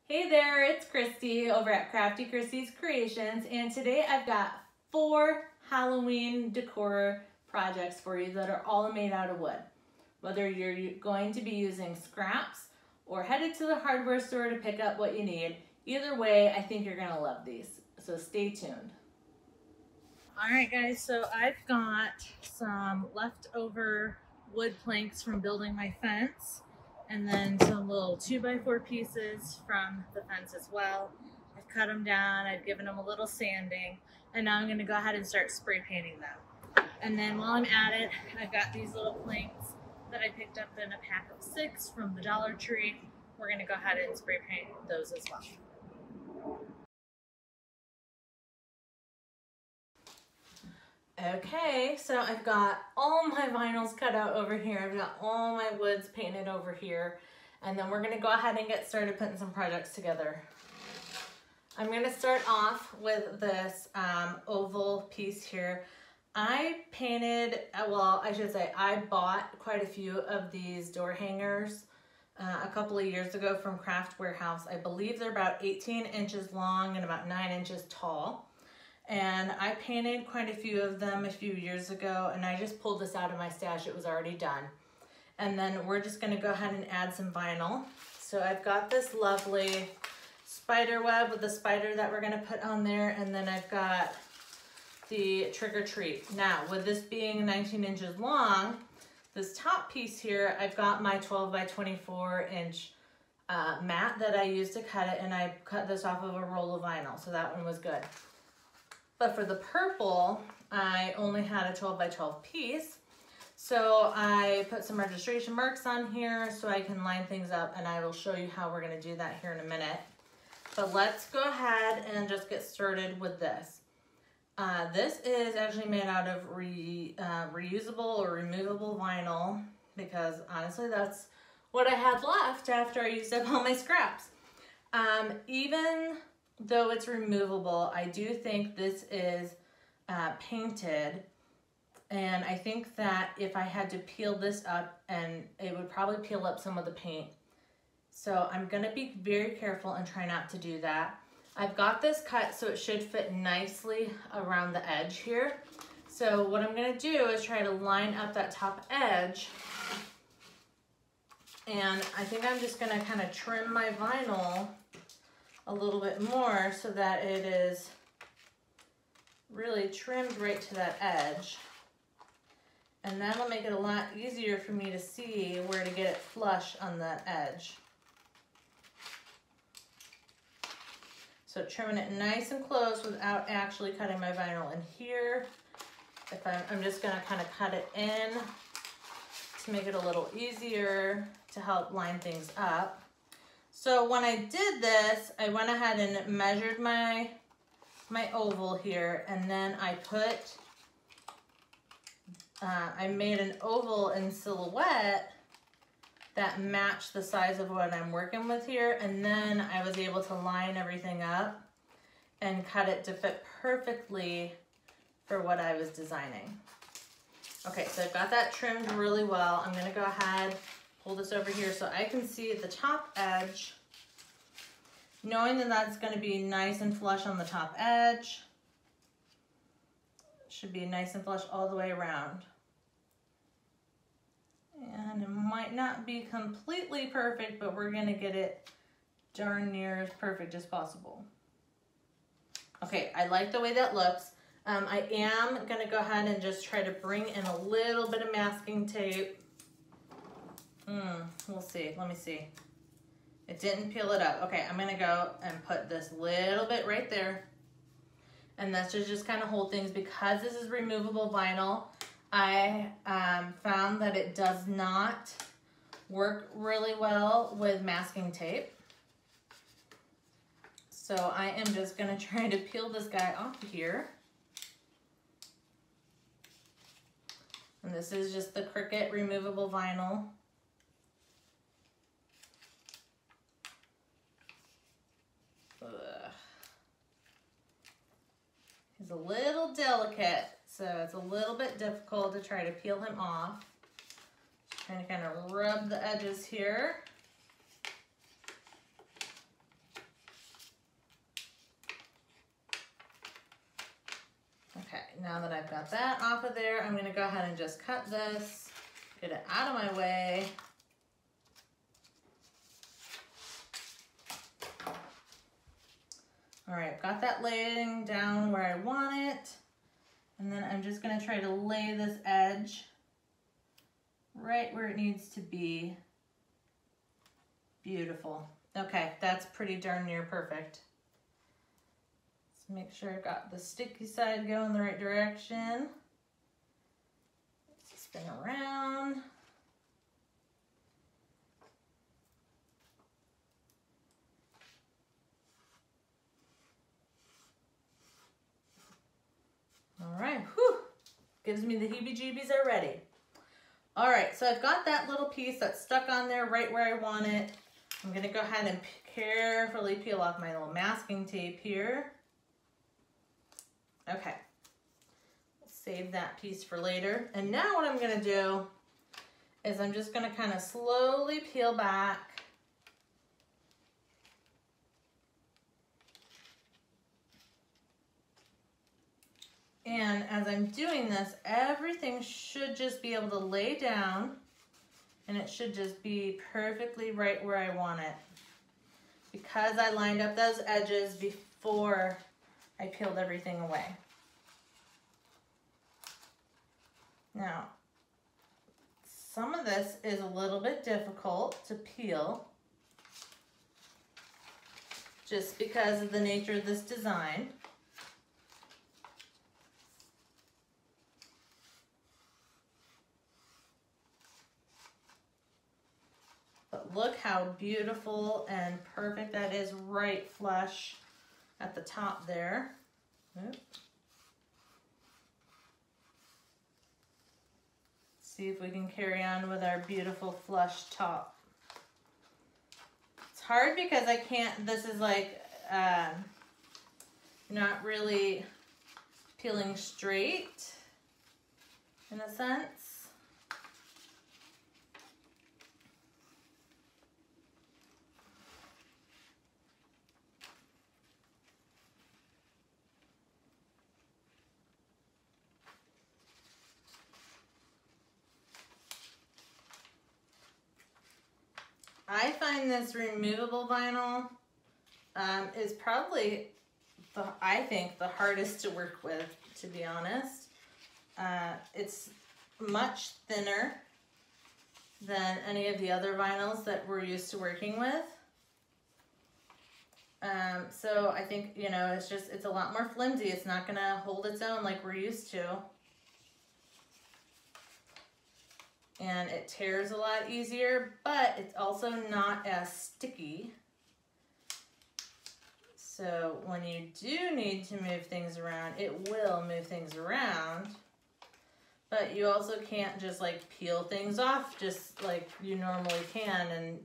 Hey there, it's Christy over at Crafty Christy's Creations, and today I've got 4 Halloween decor projects for you that are all made out of wood. Whether you're going to be using scraps or headed to the hardware store to pick up what you need, either way, I think you're gonna love these, so stay tuned. All right guys, so I've got some leftover wood planks from building my fence, and then some little 2x4 pieces from the fence as well. I've cut them down, I've given them a little sanding, and now I'm going to go ahead and start spray painting them. And then while I'm at it, I've got these little planks that I picked up in a pack of 6 from the Dollar Tree. We're going to go ahead and spray paint those as well. Okay, so I've got all my vinyls cut out over here. I've got all my woods painted over here. And then we're gonna go ahead and get started putting some projects together. I'm gonna start off with this oval piece here. I painted, well, I should say I bought quite a few of these door hangers a couple of years ago from Craft Warehouse. I believe they're about 18 inches long and about 9 inches tall. And I painted quite a few of them a few years ago, and I just pulled this out of my stash. It was already done. And then we're just gonna go ahead and add some vinyl. So I've got this lovely spider web with the spider that we're gonna put on there, and then I've got the trick or treat. Now, with this being 19 inches long, this top piece here, I've got my 12 by 24 inch mat that I used to cut it, and I cut this off of a roll of vinyl, so that one was good. But for the purple, I only had a 12 by 12 piece. So I put some registration marks on here so I can line things up, and I will show you how we're gonna do that here in a minute. But let's go ahead and just get started with this. This is actually made out of reusable or removable vinyl, because honestly that's what I had left after I used up all my scraps. Even though it's removable, I do think this is painted, and I think that if I had to peel this up, and it would probably peel up some of the paint. So I'm gonna be very careful and try not to do that. I've got this cut so it should fit nicely around the edge here. So what I'm gonna do is try to line up that top edge, and I think I'm just gonna kind of trim my vinyl a little bit more so that it is really trimmed right to that edge. And that'll make it a lot easier for me to see where to get it flush on that edge. So trimming it nice and close without actually cutting my vinyl in here. If I'm just gonna kind of cut it in to make it a little easier to help line things up. So when I did this, I went ahead and measured my oval here, and then I made an oval in silhouette that matched the size of what I'm working with here, and then I was able to line everything up and cut it to fit perfectly for what I was designing. Okay, so I've got that trimmed really well. I'm gonna go ahead, pull this over here so I can see the top edge, knowing that that's going to be nice and flush on the top edge. Should be nice and flush all the way around. And it might not be completely perfect, but we're going to get it darn near as perfect as possible. Okay, I like the way that looks. I am going to go ahead and just try to bring in a little bit of masking tape. We'll see. Let me see. It didn't peel it up. Okay, I'm gonna go and put this little bit right there. And that's just kind of hold things. Because this is removable vinyl, I found that it does not work really well with masking tape. So I am just gonna try to peel this guy off here. And this is just the Cricut removable vinyl. He's a little delicate, so it's a little bit difficult to try to peel him off. Just trying to kind of rub the edges here. now that I've got that off of there, I'm gonna go ahead and just cut this, get it out of my way. All right, got that laying down where I want it. And then I'm just gonna try to lay this edge right where it needs to be. Beautiful. Okay, that's pretty darn near perfect. Let's make sure I got the sticky side going the right direction. Let's spin around. All right, whew, gives me the heebie-jeebies already. All right, so I've got that little piece that's stuck on there right where I want it. I'm gonna go ahead and carefully peel off my little masking tape here. Okay, save that piece for later. And now what I'm gonna do is I'm just gonna kind of slowly peel back. And as I'm doing this, everything should just be able to lay down, and it should just be perfectly right where I want it. Because I lined up those edges before I peeled everything away. Now, some of this is a little bit difficult to peel just because of the nature of this design. But look how beautiful and perfect that is, right flush at the top there. Oops. See if we can carry on with our beautiful flush top. It's hard because I can't, this is like not really peeling straight in a sense. I find this removable vinyl is probably, I think, the hardest to work with, to be honest. It's much thinner than any of the other vinyls that we're used to working with. So I think, you know, it's a lot more flimsy. It's not gonna hold its own like we're used to. And it tears a lot easier, but it's also not as sticky. So when you do need to move things around, it will move things around. But you also can't just like peel things off just like you normally can and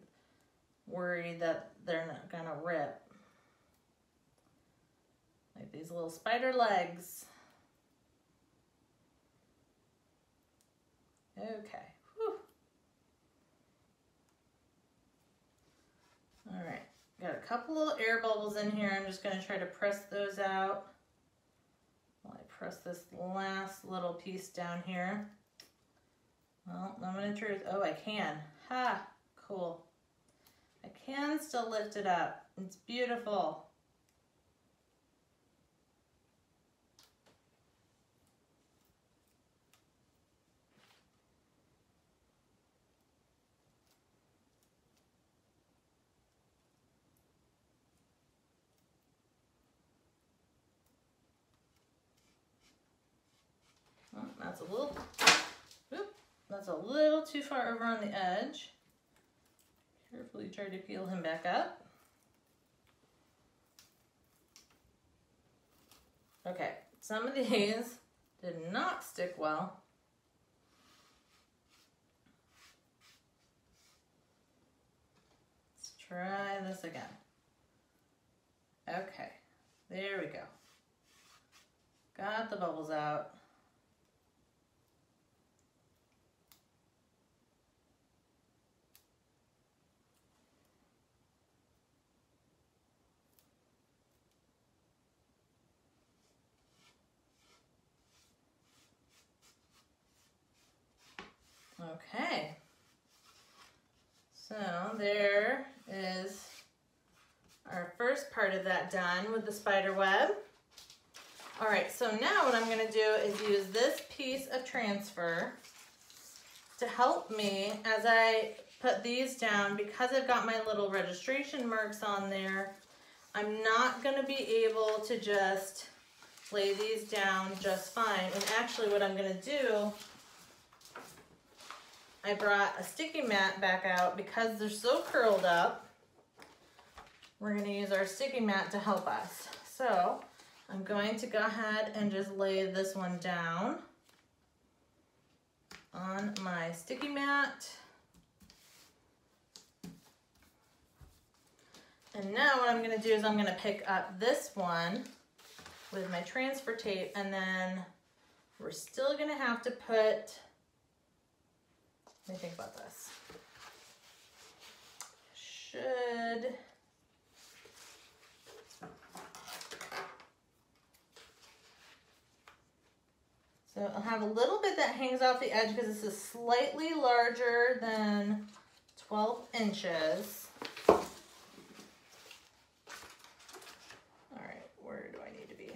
worry that they're not gonna rip. Like these little spider legs. Okay. All right, got a couple little air bubbles in here. I'm just gonna try to press those out while I press this last little piece down here. Well, I'm gonna try, oh, I can. Ha, cool. I can still lift it up. It's beautiful. That's a little too far over on the edge. Carefully try to peel him back up. Okay, some of these did not stick well. Let's try this again. Okay, there we go. Got the bubbles out. Okay. So there is our first part of that done with the spider web. All right, so now what I'm gonna do is use this piece of transfer to help me as I put these down. Because I've got my little registration marks on there, I'm not gonna be able to just lay these down just fine. And actually what I'm gonna do, I brought a sticky mat back out because they're so curled up. We're gonna use our sticky mat to help us. So I'm going to go ahead and just lay this one down on my sticky mat. And now what I'm gonna do is I'm gonna pick up this one with my transfer tape, and then we're still gonna have to put, let me think about this. So I'll have a little bit that hangs off the edge because this is slightly larger than 12 inches. All right, where do I need to be?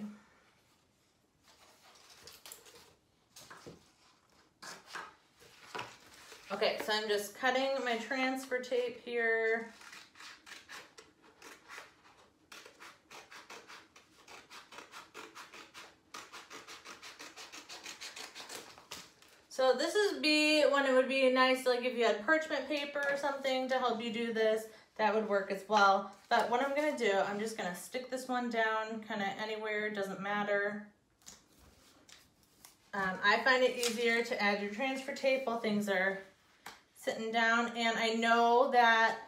Okay, so I'm just cutting my transfer tape here. So this is when it would be nice, like if you had parchment paper or something to help you do this, that would work as well. But what I'm gonna do, I'm just gonna stick this one down kind of anywhere, doesn't matter. I find it easier to add your transfer tape while things are sitting down. And I know that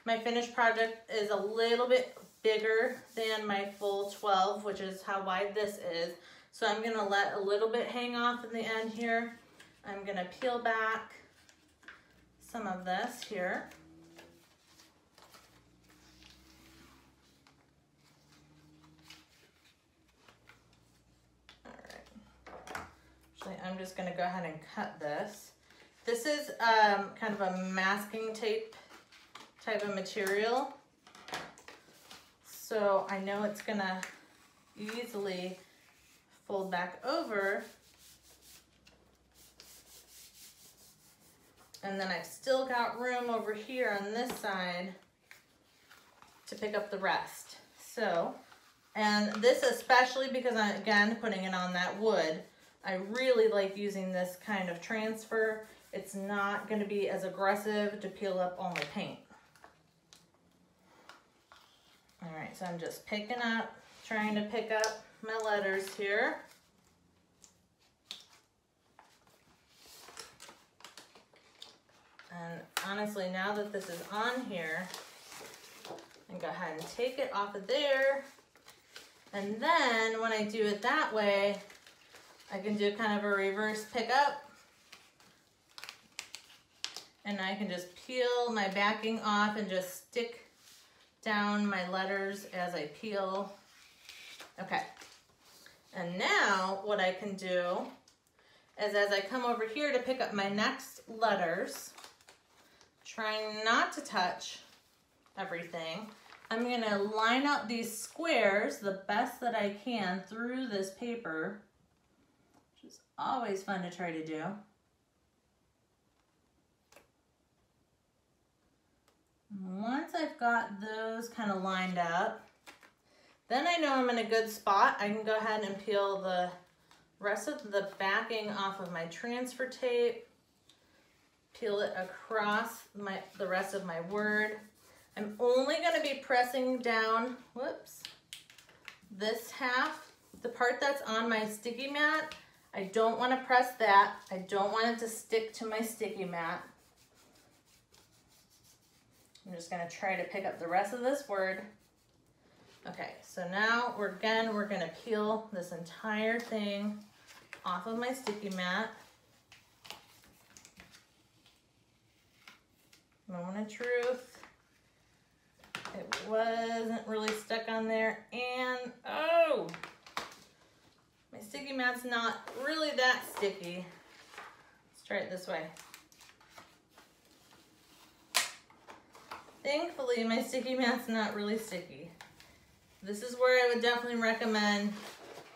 my finished project is a little bit bigger than my full 12, which is how wide this is. So I'm gonna let a little bit hang off in the end here. I'm gonna peel back some of this here. All right. Actually, I'm just gonna go ahead and cut this. This is kind of a masking tape type of material. So I know it's gonna easily fold back over. And then I've still got room over here on this side to pick up the rest. So, and this especially because I'm, again, putting it on that wood, I really like using this kind of transfer. It's not gonna be as aggressive to peel up all my paint. All right, so I'm just picking up, trying to pick up my letters here. And honestly, now that this is on here, I can go ahead and take it off of there. And then when I do it that way, I can do kind of a reverse pickup. And I can just peel my backing off and just stick down my letters as I peel. Okay. And now what I can do is as I come over here to pick up my next letters, trying not to touch everything, I'm gonna line up these squares the best that I can through this paper, which is always fun to try to do. Once I've got those kind of lined up, then I know I'm in a good spot. I can go ahead and peel the rest of the backing off of my transfer tape, peel it across the rest of my word. I'm only going to be pressing down, whoops, this half, the part that's on my sticky mat. I don't want to press that. I don't want it to stick to my sticky mat. I'm just going to try to pick up the rest of this word. Okay, so now we're going to peel this entire thing off of my sticky mat. Moment of truth. It wasn't really stuck on there, and oh, my sticky mat's not really that sticky. Let's try it this way. Thankfully, my sticky mat's not really sticky. This is where I would definitely recommend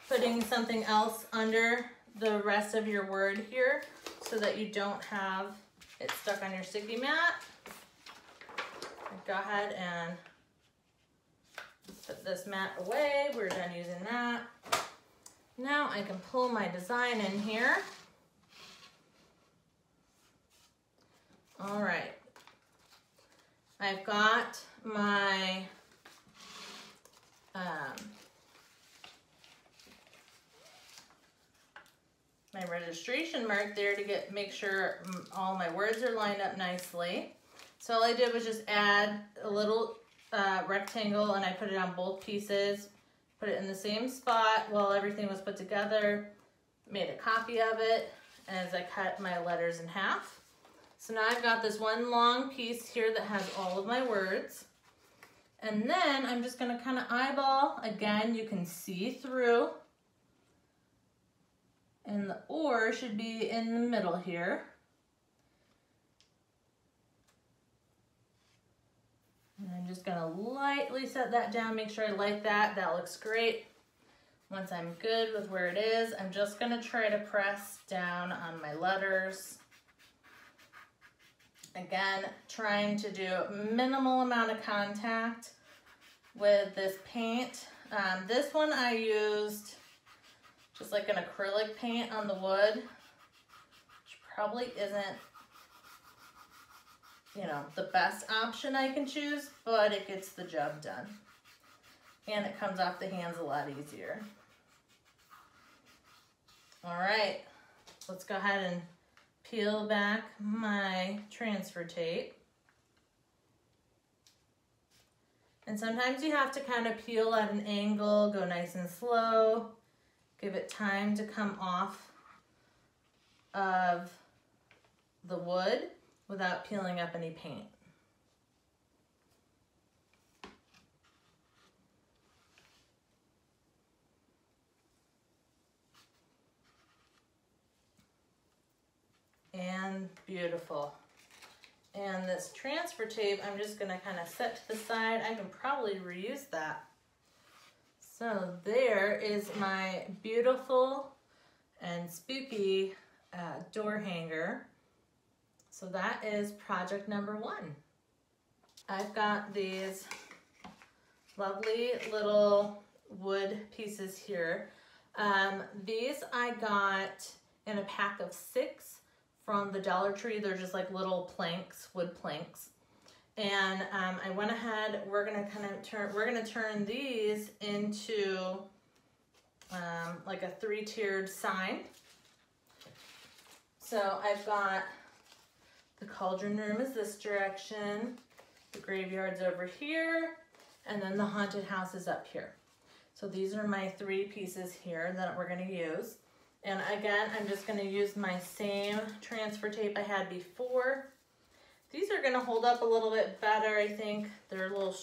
putting something else under the rest of your word here so that you don't have it stuck on your sticky mat. Go ahead and put this mat away. We're done using that. Now I can pull my design in here. All right. I've got my my registration mark there to make sure all my words are lined up nicely. So all I did was just add a little rectangle, and I put it on both pieces, put it in the same spot while everything was put together, made a copy of it as I cut my letters in half. So now I've got this one long piece here that has all of my words. And then I'm just gonna kind of eyeball. Again, you can see through. And the or should be in the middle here. And I'm just gonna lightly set that down, make sure I like that. That looks great. Once I'm good with where it is, I'm just gonna try to press down on my letters. Again, trying to do minimal amount of contact with this paint. This one I used just like an acrylic paint on the wood, which probably isn't, you know, the best option I can choose, but it gets the job done. And it comes off the hands a lot easier. All right, let's go ahead and peel back my transfer tape. And sometimes you have to kind of peel at an angle, go nice and slow, give it time to come off of the wood without peeling up any paint. And beautiful. And this transfer tape, I'm just gonna kind of set to the side. I can probably reuse that. So there is my beautiful and spooky door hanger. So that is project number 1. I've got these lovely little wood pieces here. These I got in a pack of 6 from the Dollar Tree. They're just like little planks, wood planks. And I went ahead, we're gonna turn these into like a 3-tiered sign. So I've got the cauldron room is this direction, the graveyard's over here, and then the haunted house is up here. So these are my 3 pieces here that we're gonna use. And again, I'm just gonna use my same transfer tape I had before. These are gonna hold up a little bit better, I think. They're a little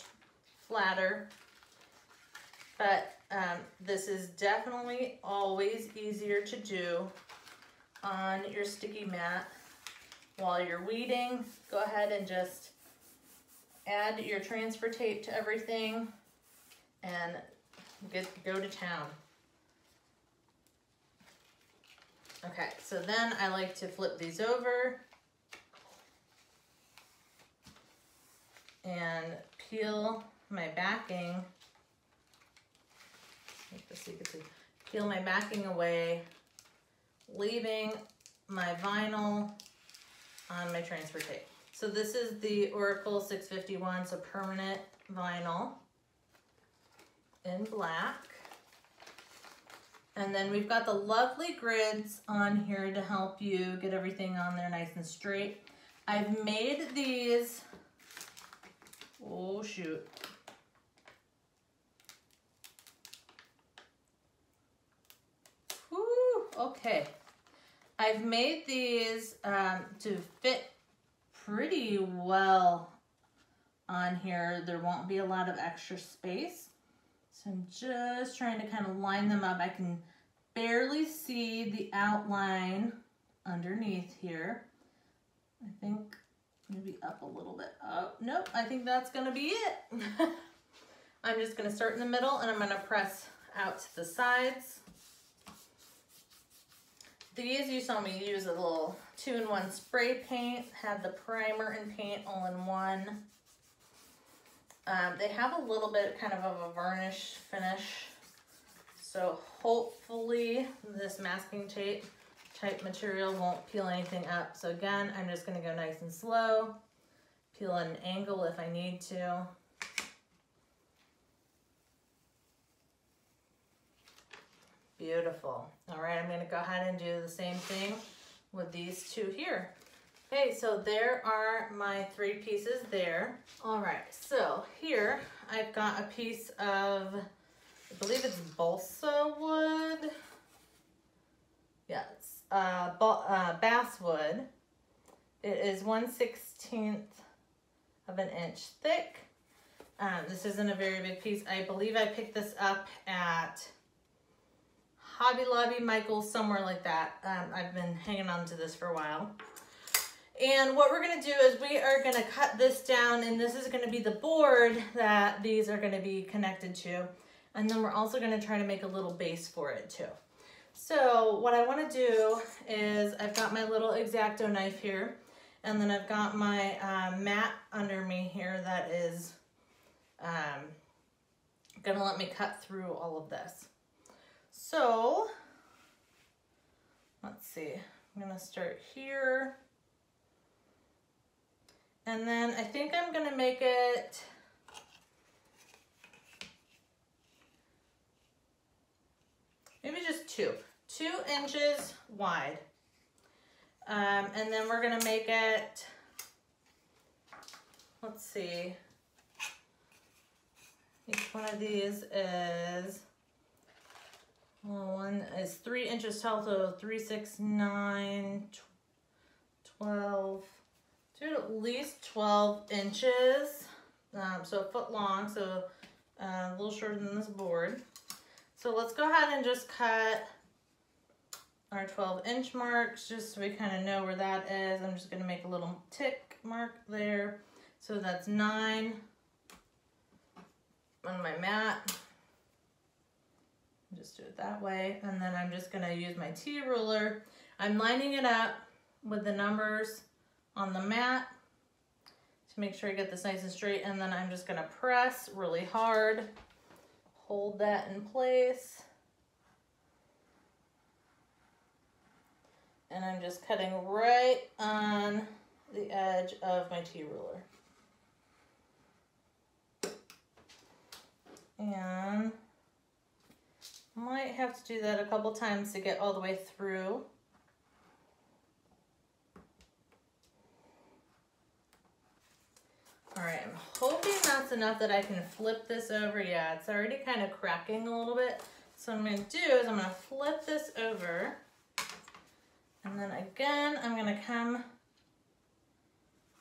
flatter. But this is definitely always easier to do on your sticky mat. While you're weeding, go ahead and just add your transfer tape to everything and go to town. Okay, so then I like to flip these over and peel my backing. So you can see, peel my backing away, leaving my vinyl on my transfer tape. So this is the Oracle 651, so permanent vinyl in black. And then we've got the lovely grids on here to help you get everything on there nice and straight. I've made these, oh shoot. Whew, okay. I've made these to fit pretty well on here. There won't be a lot of extra space. So I'm just trying to kind of line them up. I can barely see the outline underneath here. I think Maybe up a little bit. Oh, nope, I think that's gonna be it. I'm just gonna start in the middle and I'm gonna press out to the sides. These, you saw me use a little 2-in-1 spray paint, had the primer and paint all in one. They have a little bit kind of a varnish finish. So hopefully this masking tape type material won't peel anything up. So again, I'm just gonna go nice and slow, peel at an angle if I need to. Beautiful. All right, I'm gonna go ahead and do the same thing with these two here. Okay, so there are my 3 pieces there. All right, so here I've got a piece of, I believe it's balsa wood. Yeah, it's basswood. It is 1/16 of an inch thick. This isn't a very big piece. I believe I picked this up at Hobby Lobby, Michael's, somewhere like that. I've been hanging on to this for a while. And what we're gonna do is we are gonna cut this down, and this is gonna be the board that these are gonna be connected to. And then we're also gonna try to make a little base for it too. So what I wanna do is I've got my little X-Acto knife here, and then I've got my mat under me here that is gonna let me cut through all of this. So, let's see, I'm gonna start here. And then I think I'm gonna make it maybe just 2 inches wide. And then we're gonna make it, let's see, each one of these is, well, one is 3 inches tall, so 3, 6, 9, 12, do at least 12 inches. So a foot long, so a little shorter than this board. So let's go ahead and just cut our 12-inch marks, just so we kind of know where that is. I'm just gonna make a little tick mark there. So that's 9 on my mat. Just do it that way, and then I'm just gonna use my T-ruler. I'm lining it up with the numbers on the mat to make sure I get this nice and straight, and then I'm just gonna press really hard, hold that in place, and I'm just cutting right on the edge of my T-ruler. And might have to do that a couple times to get all the way through. All right, I'm hoping that's enough that I can flip this over. Yeah, it's already kind of cracking a little bit. So what I'm gonna do is I'm gonna flip this over. And then again, I'm gonna come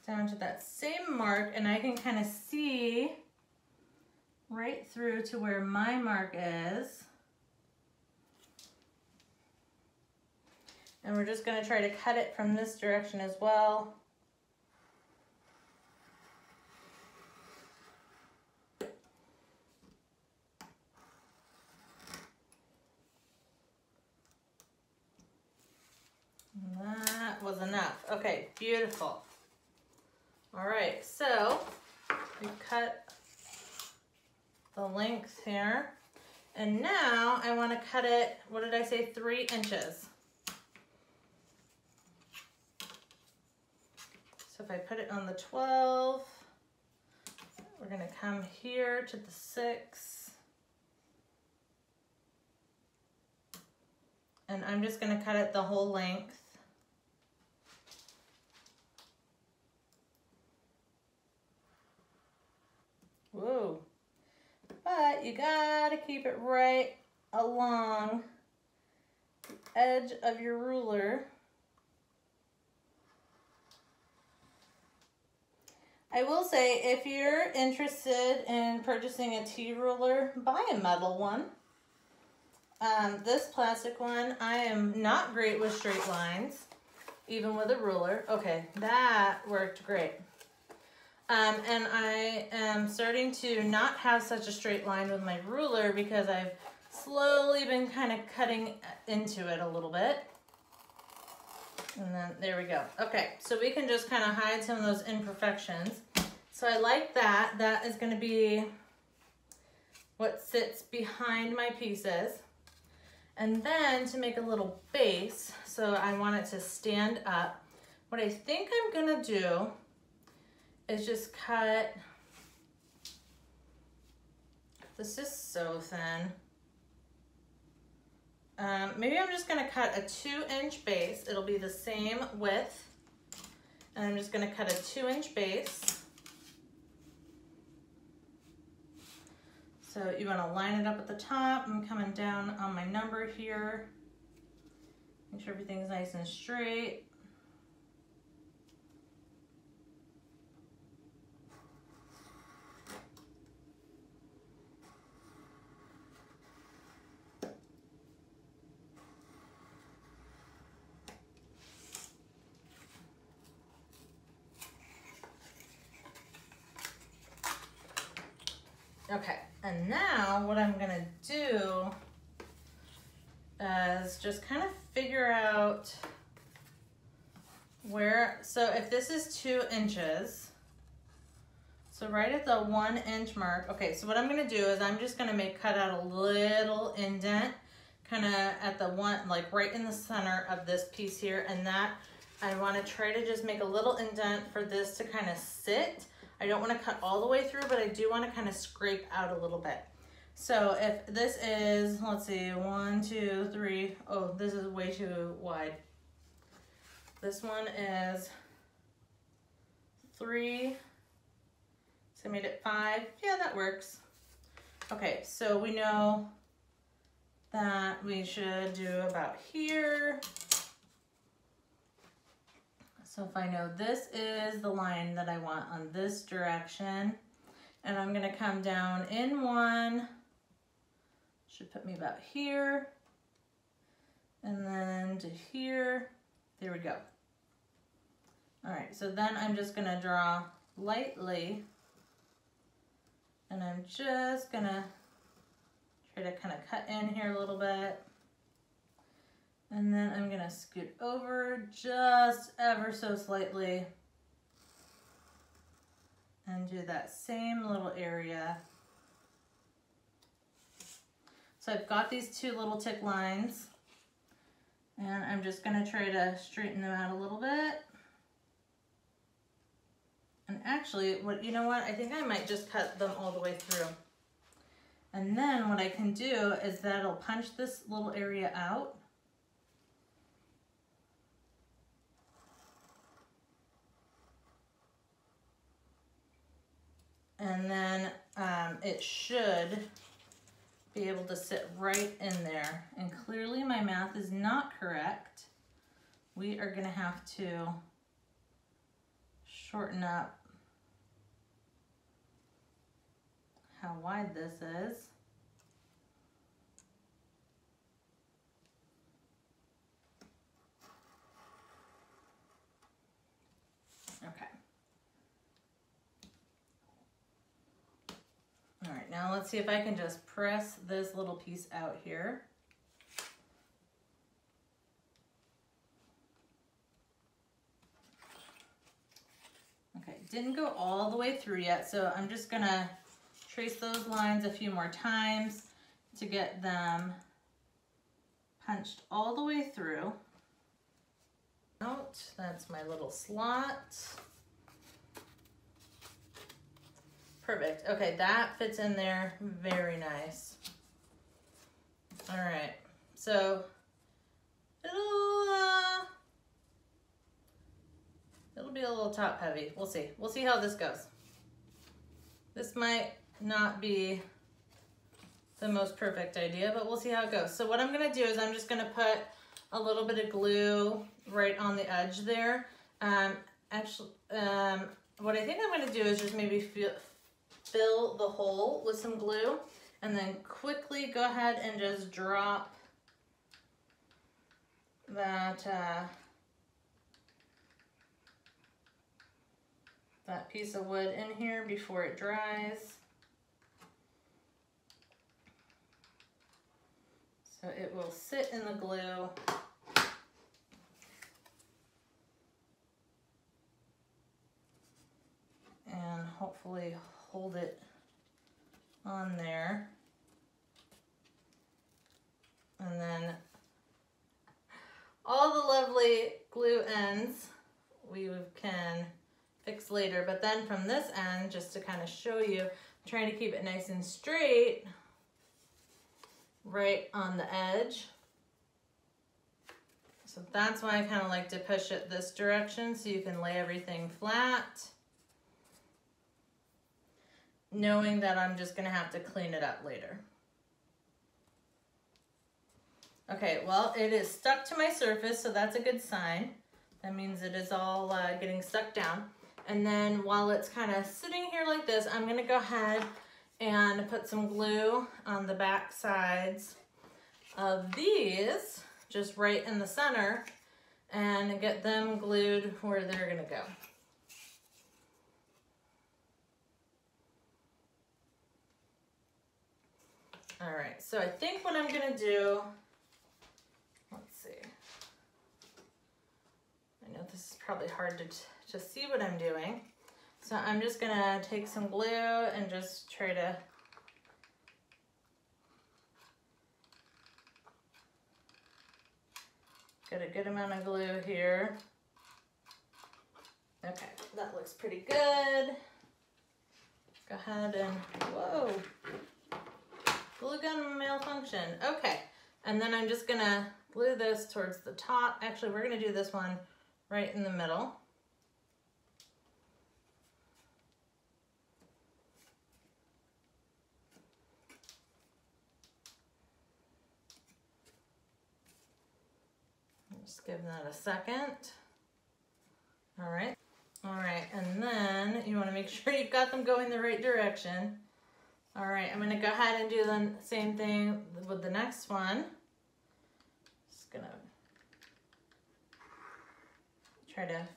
down to that same mark, and I can kind of see right through to where my mark is. And we're just gonna try to cut it from this direction as well. And that was enough. Okay, beautiful. All right, so we cut the length here. And now I wanna cut it, what did I say, 3 inches. So if I put it on the 12, we're gonna come here to the 6. And I'm just gonna cut it the whole length. Whoa. But you gotta keep it right along the edge of your ruler. I will say, if you're interested in purchasing a T-ruler, buy a metal one. This plastic one, I am not great with straight lines. even with a ruler. Okay, that worked great. And I am starting to not have such a straight line with my ruler because I've slowly been kind of cutting into it a little bit. And then there we go. Okay, so we can just kind of hide some of those imperfections. So I like that. That is going to be what sits behind my pieces. And then to make a little base, so I want it to stand up, what I think I'm going to do is just cut, this is so thin. Maybe I'm just gonna cut a 2-inch base. It'll be the same width. And I'm just gonna cut a 2-inch base. So you wanna line it up at the top. I'm coming down on my number here. Make sure everything's nice and straight. Okay, and now what I'm gonna do is just kind of figure out where, so if this is 2 inches, so right at the 1 inch mark, okay, so what I'm gonna do is I'm just gonna cut out a little indent, kind of at the one, like right in the center of this piece here, and that, I wanna try to just make a little indent for this to kind of sit. I don't want to cut all the way through, but I do want to kind of scrape out a little bit. So if this is, let's see, 1, 2, 3, oh, this is way too wide. This one is 3, so I made it 5. Yeah, that works. Okay, so we know that we should do about here. So if I know this is the line that I want on this direction, and I'm gonna come down in 1, should put me about here, and then to here, there we go. All right, so then I'm just gonna draw lightly, and I'm just gonna try to kind of cut in here a little bit. And then I'm gonna scoot over just ever so slightly and do that same little area. So I've got these 2 little tick lines, and I'm just gonna try to straighten them out a little bit. And actually, you know what? I think I might just cut them all the way through. And then what I can do is that'll punch this little area out. And then it should be able to sit right in there. And clearly my math is not correct. We are gonna have to shorten up how wide this is. Okay. All right, now let's see if I can just press this little piece out here. Okay, didn't go all the way through yet, so I'm just gonna trace those lines a few more times to get them punched all the way through. Out, that's my little slot. Perfect. Okay, that fits in there very nice. All right, so it'll be a little top heavy. We'll see. We'll see how this goes. This might not be the most perfect idea, but we'll see how it goes. So what I'm gonna do is I'm just gonna put a little bit of glue right on the edge there. Actually, what I think I'm gonna do is just maybe fill the hole with some glue, and then quickly go ahead and just drop that that piece of wood in here before it dries. So it will sit in the glue. And hopefully hold it on there. And then all the lovely glue ends we can fix later, but then from this end, just to kind of show you, I'm trying to keep it nice and straight right on the edge. So that's why I kind of like to push it this direction so you can lay everything flat, knowing that I'm just gonna have to clean it up later. Okay, well, it is stuck to my surface, so that's a good sign. That means it is all getting stuck down. And then while it's kind of sitting here like this, I'm gonna go ahead and put some glue on the back sides of these, just right in the center, and get them glued where they're gonna go. All right, so I think what I'm gonna do, let's see. I know this is probably hard to see what I'm doing. So I'm just gonna take some glue and just try to get a good amount of glue here. Okay, that looks pretty good. Go ahead and, whoa. Glue gun malfunction. Okay, and then I'm just gonna glue this towards the top. Actually, we're gonna do this one right in the middle. Just give that a second. All right, and then you wanna make sure you've got them going the right direction. All right, I'm gonna go ahead and do the same thing with the next one. Just gonna try to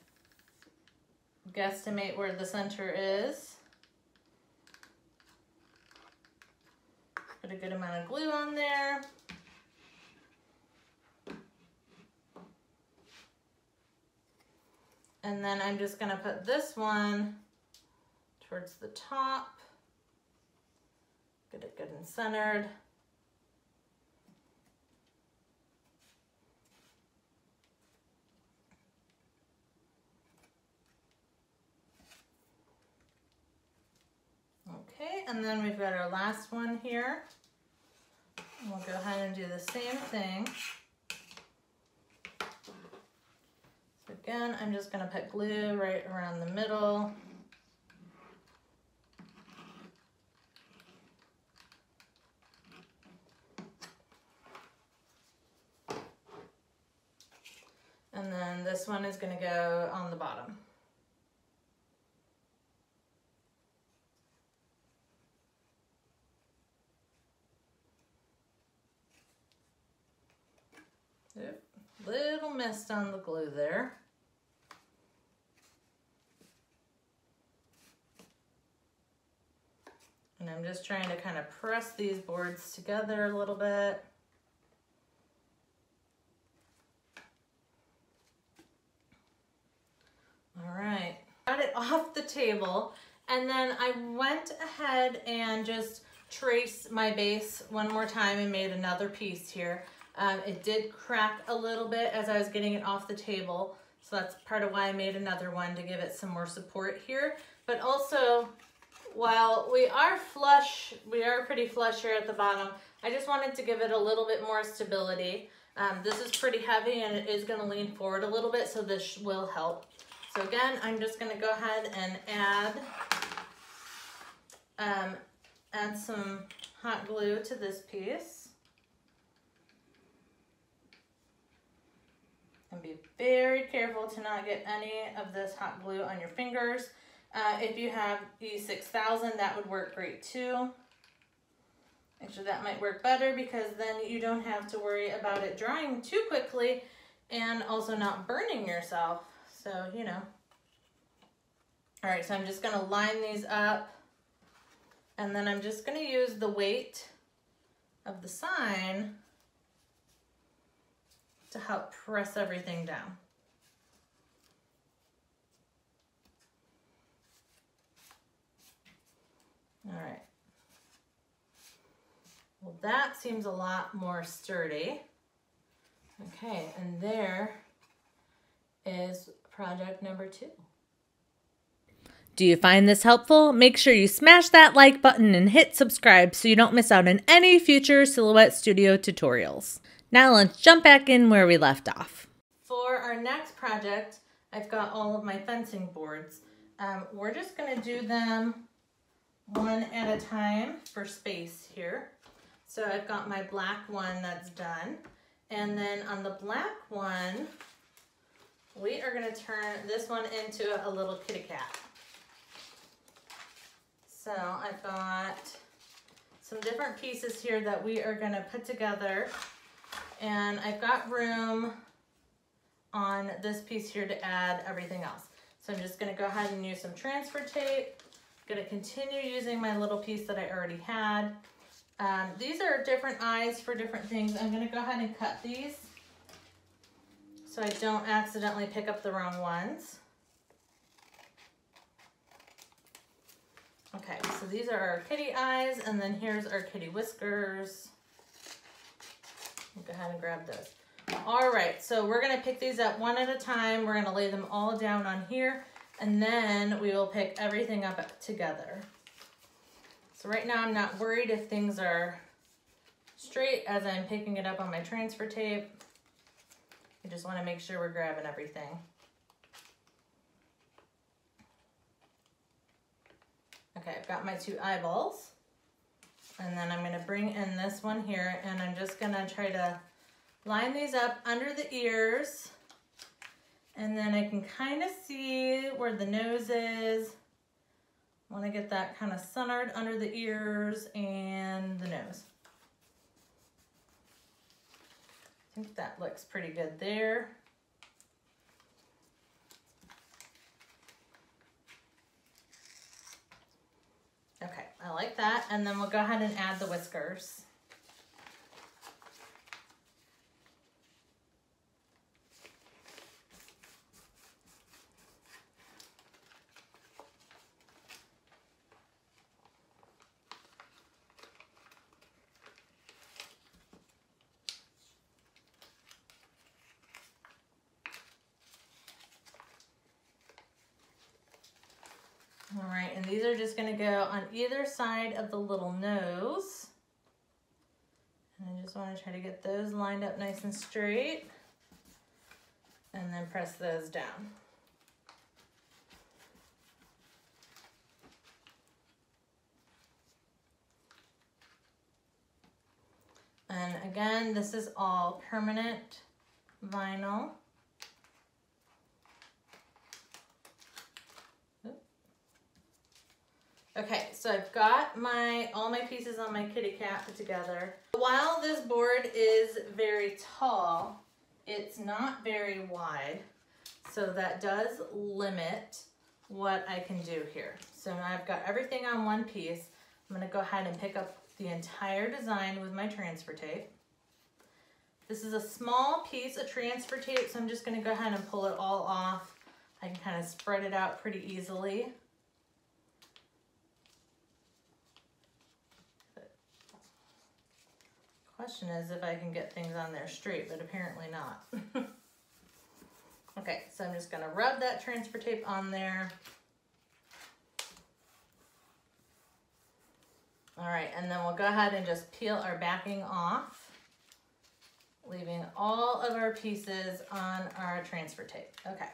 guesstimate where the center is. Put a good amount of glue on there. And then I'm just gonna put this one towards the top. Get it good and centered. Okay, and then we've got our last one here. And we'll go ahead and do the same thing. So again, I'm just gonna put glue right around the middle. And then this one is going to go on the bottom. Oop, little mist on the glue there. And I'm just trying to kind of press these boards together a little bit. All right, got it off the table, and then I went ahead and just traced my base one more time and made another piece here. It did crack a little bit as I was getting it off the table, so that's part of why I made another one, to give it some more support here. But also, while we are flush, we are pretty flush here at the bottom, I just wanted to give it a little bit more stability. This is pretty heavy and it is going to lean forward a little bit, so this will help. So again, I'm just going to go ahead and add some hot glue to this piece. And be very careful to not get any of this hot glue on your fingers. If you have E6000, that would work great too. Actually, that might work better because then you don't have to worry about it drying too quickly and also not burning yourself. So, you know, All right, so I'm just gonna line these up, and then I'm just gonna use the weight of the sign to help press everything down. All right. Well, that seems a lot more sturdy. Okay, and there is project number 2. Do you find this helpful? Make sure you smash that like button and hit subscribe so you don't miss out on any future Silhouette Studio tutorials. Now let's jump back in where we left off. For our next project, I've got all of my fencing boards. We're just gonna do them one at a time for space here. So I've got my black one that's done. And then on the black one, we are gonna turn this one into a little kitty cat. So I've got some different pieces here that we are gonna put together, and I've got room on this piece here to add everything else. So I'm just gonna go ahead and use some transfer tape. Gonna continue using my little piece that I already had. These are different eyes for different things. I'm gonna go ahead and cut these so I don't accidentally pick up the wrong ones. Okay, so these are our kitty eyes, and then here's our kitty whiskers. I'll go ahead and grab those. All right, so we're gonna pick these up one at a time. We're gonna lay them all down on here, and then we will pick everything up together. So right now I'm not worried if things are straight as I'm picking it up on my transfer tape. I just wanna make sure we're grabbing everything. Okay, I've got my 2 eyeballs, and then I'm gonna bring in this one here, and I'm just gonna try to line these up under the ears, and then I can kind of see where the nose is. I wanna get that kind of centered under the ears and the nose. I think that looks pretty good there. Okay, I like that. And then we'll go ahead and add the whiskers. All right, and these are just gonna go on either side of the little nose. And I just wanna try to get those lined up nice and straight, and then press those down. And again, this is all permanent vinyl. Okay, so I've got all my pieces on my kitty cat put together. While this board is very tall, it's not very wide, so that does limit what I can do here. So now I've got everything on one piece. I'm gonna go ahead and pick up the entire design with my transfer tape. This is a small piece of transfer tape, so I'm just gonna go ahead and pull it all off. I can kind of spread it out pretty easily. Question is if I can get things on there straight, but apparently not. Okay, so I'm just gonna rub that transfer tape on there. All right, and then we'll go ahead and just peel our backing off, leaving all of our pieces on our transfer tape. Okay,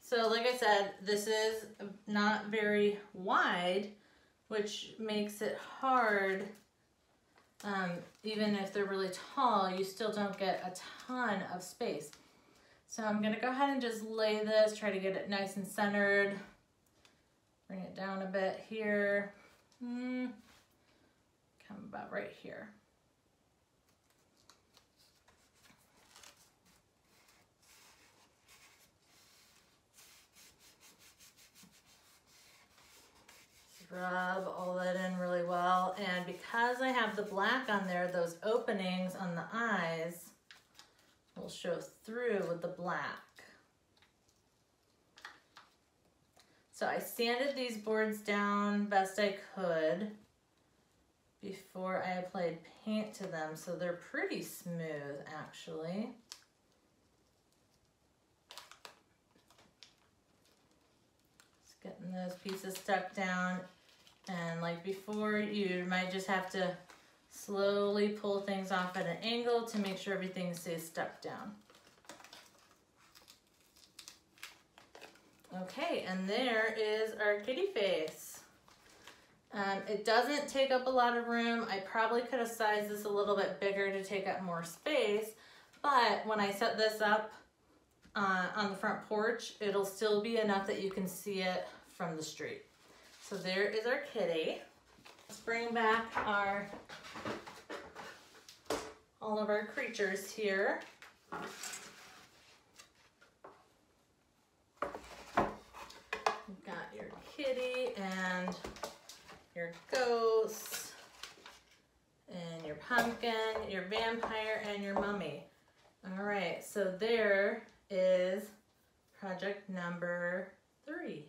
so like I said, this is not very wide, which makes it hard. Even if they're really tall, you still don't get a ton of space. So I'm gonna go ahead and just lay this, try to get it nice and centered. Bring it down a bit here. Come about right here. rub all that in really well. And because I have the black on there, those openings on the eyes will show through with the black. So I sanded these boards down best I could before I applied paint to them, so they're pretty smooth actually. Just getting those pieces stuck down, and like before, you might just have to slowly pull things off at an angle to make sure everything stays stuck down. Okay, and there is our kitty face. It doesn't take up a lot of room. I probably could have sized this a little bit bigger to take up more space, but when I set this up on the front porch, it'll still be enough that you can see it from the street. So there is our kitty. Let's bring back all of our creatures here. You've got your kitty and your ghost and your pumpkin, your vampire, and your mummy. All right, so there is project number 3.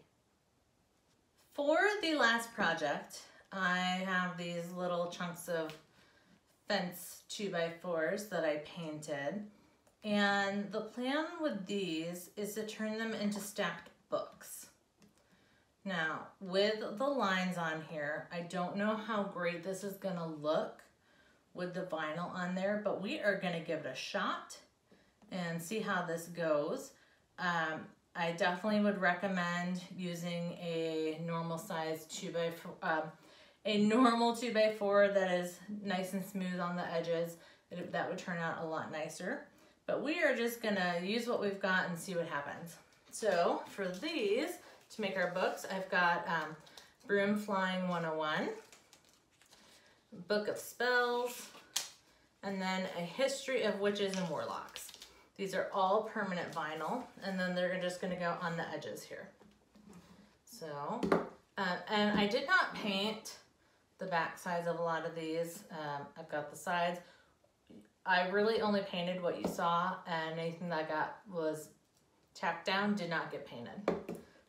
For the last project, I have these little chunks of fence 2x4s that I painted. And the plan with these is to turn them into stacked books. Now, with the lines on here, I don't know how great this is gonna look with the vinyl on there, but we are gonna give it a shot and see how this goes. I definitely would recommend using a normal size 2x4, a normal 2x4 that is nice and smooth on the edges. That would turn out a lot nicer. But we are just gonna use what we've got and see what happens. So for these, to make our books, I've got Broom Flying 101, Book of Spells, and then A History of Witches and Warlocks. These are all permanent vinyl, and then they're just gonna go on the edges here. So, and I did not paint the back sides of a lot of these. I've got the sides. I really only painted what you saw, and anything that I got was tacked down, did not get painted.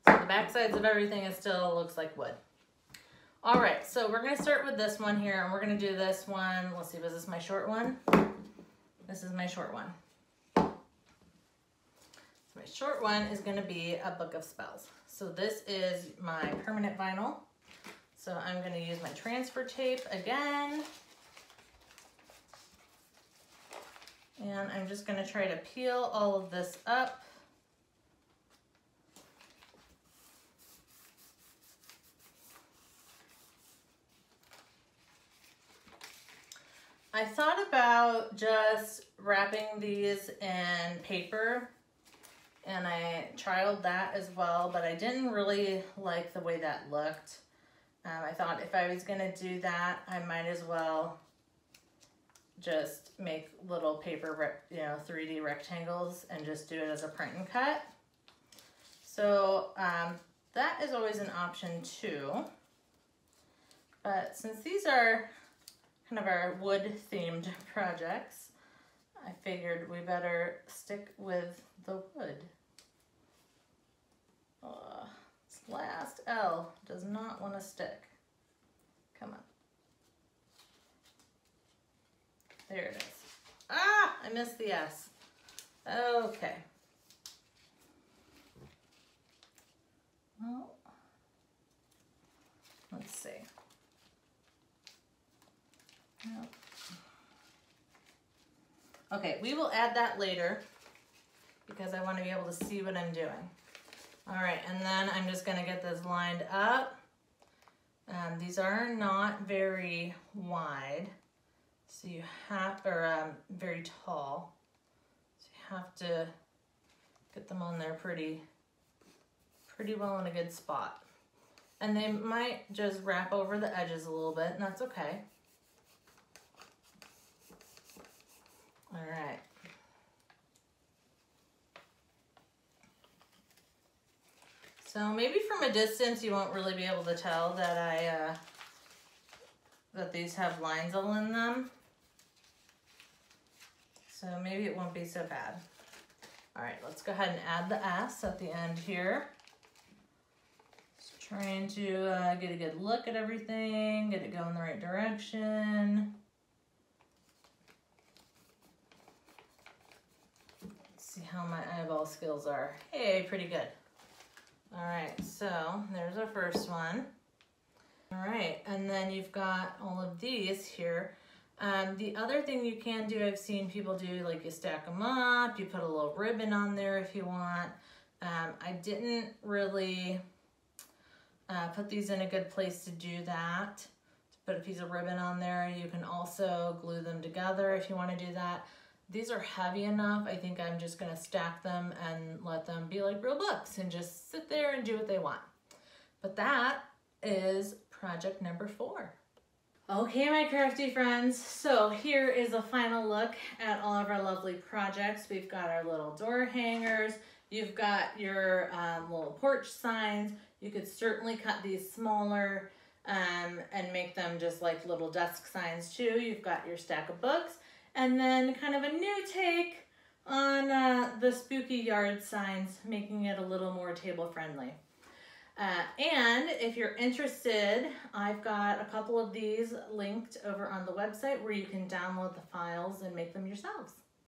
So the back sides of everything is still looks like wood. All right, so we're gonna start with this one here, and we're gonna do this one. Let's see, was this my short one? This is my short one. So my short one is gonna be a Book of Spells. So this is my permanent vinyl. So I'm gonna use my transfer tape again. And I'm just gonna try to peel all of this up. I thought about just wrapping these in paper, and I trialed that as well, but I didn't really like the way that looked. I thought if I was gonna do that, I might as well just make little paper, 3D rectangles and just do it as a print and cut. So that is always an option too. But since these are kind of our wood themed projects, I figured we better stick with the wood. This last L does not want to stick. Come on. There it is. Ah, I missed the S. Okay. Well, let's see. Nope. Okay, we will add that later because I want to be able to see what I'm doing. All right, and then I'm just going to get this lined up. These are not very wide, so you have, or very tall, so you have to get them on there pretty well in a good spot. And they might just wrap over the edges a little bit, and that's okay. All right. So maybe from a distance you won't really be able to tell that that these have lines all in them. So maybe it won't be so bad. All right, let's go ahead and add the S at the end here. Just trying to get a good look at everything, get it going the right direction. Let's see how my eyeball skills are. Hey, pretty good. All right, so there's our first one. All right, and then you've got all of these here. The other thing you can do, I've seen people do, like you stack them up, you put a little ribbon on there if you want. I didn't really put these in a good place to do that. To put a piece of ribbon on there. You can also glue them together if you want to do that. These are heavy enough. I think I'm just going to stack them and let them be like real books and just sit there and do what they want. But that is project number 4. Okay, my crafty friends, so here is a final look at all of our lovely projects. We've got our little door hangers, you've got your little porch signs. You could certainly cut these smaller and make them just like little desk signs too. You've got your stack of books, and then kind of a new take on the spooky yard signs, making it a little more table friendly. And if you're interested, I've got a couple of these linked over on the website where you can download the files and make them yourselves.